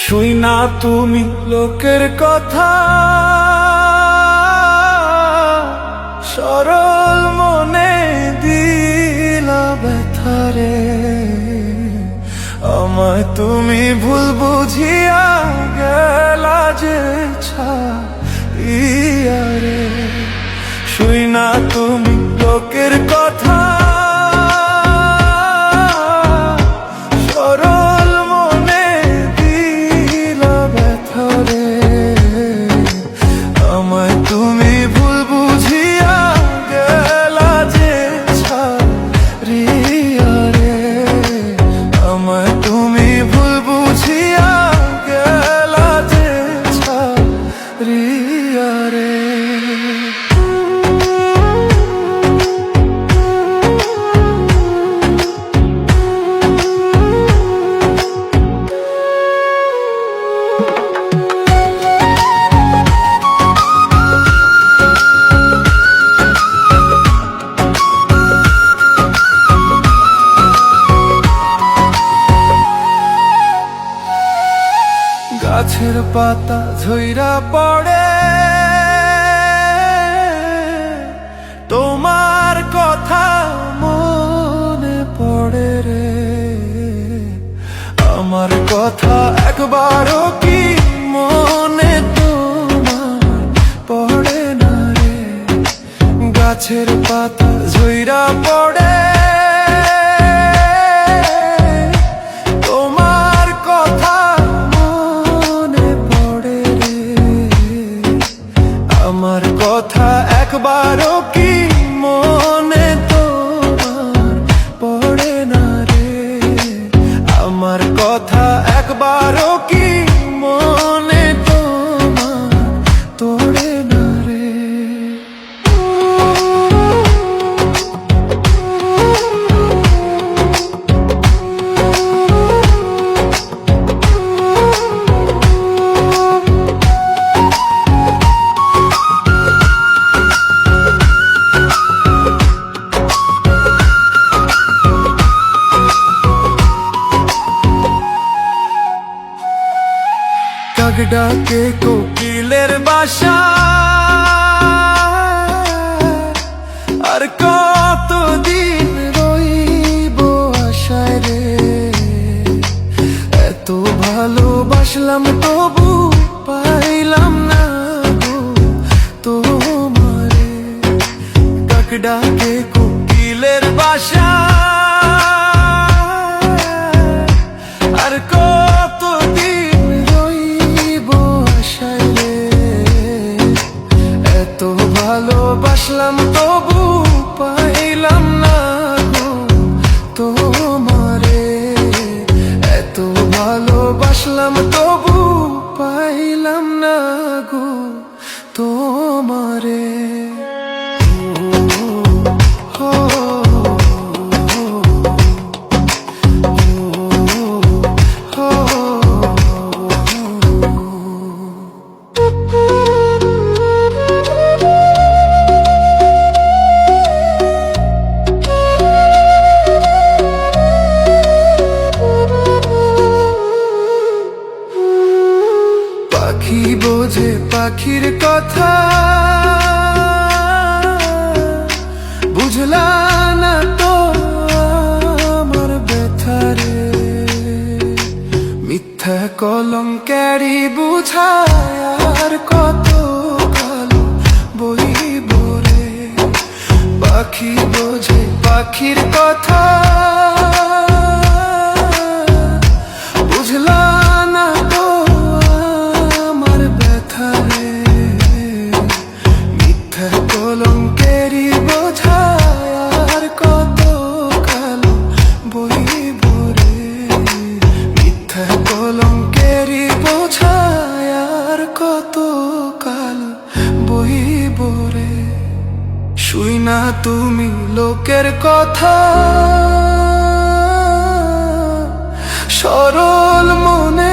শুই না তুমি লোকের কথা, সরল মনে দিলা ব্যথারে। আমায় তুমি ভুল বুঝিয়া গেলা যে ছাইয়ারে। শুই না তুমি লোকের কথা, সরল মনে দিলা ব্যথারে। আমায় তুমি ভুল বুঝিয়া গেলা যে ছাইয়ারে। আমায় তুমি ভুল বুঝিয়া গেলা যে ছাইয়ারে। গাছের পাতা ঝইরা পড়ে, তোমার কথা মনে পড়ে রে। আমার কথা একবারও কি মনে তোমার পড়ে না রে। গাছের পাতা ঝইরা পড়ে, আমার কথা একবারও কি মনে তোমার পড়ে না রে। আমার কথা একবারও কি মনে তোমার তোড়ে না রে। কাক ডাকে কোকিলের বাসা, আর কতদিন রইব আশায় রে। এত ভালোবাসলাম তবু পাইলাম না গো তোমারে। কাক ডাকে কোকিলের বাসা, আর কতদিন রইব আশায় রে। এত ভালোবাসলাম তবু পাইলাম না গো তোমারে। এত ভালোবাসলাম তবু পাইলাম না গো তোমারে। পাখি বোঝে পাখির কথা, বুঝলা না তো আমার ব্যথারে। মিথ্যা কলঙ্কেরই বুঝায় আর কত কালো বইব রে। পাখি বোঝে পাখির কথা, বুঝলা না তো আমার ব্যথারে। মিথ্যা কলঙ্কেরই বোঝায় আর কত কালো বইব রে। মিথ্যা কলঙ্কেরই বোঝায় আর কত কালো বইব রে। শুই না তুমি লোকের কথা, সরল মনে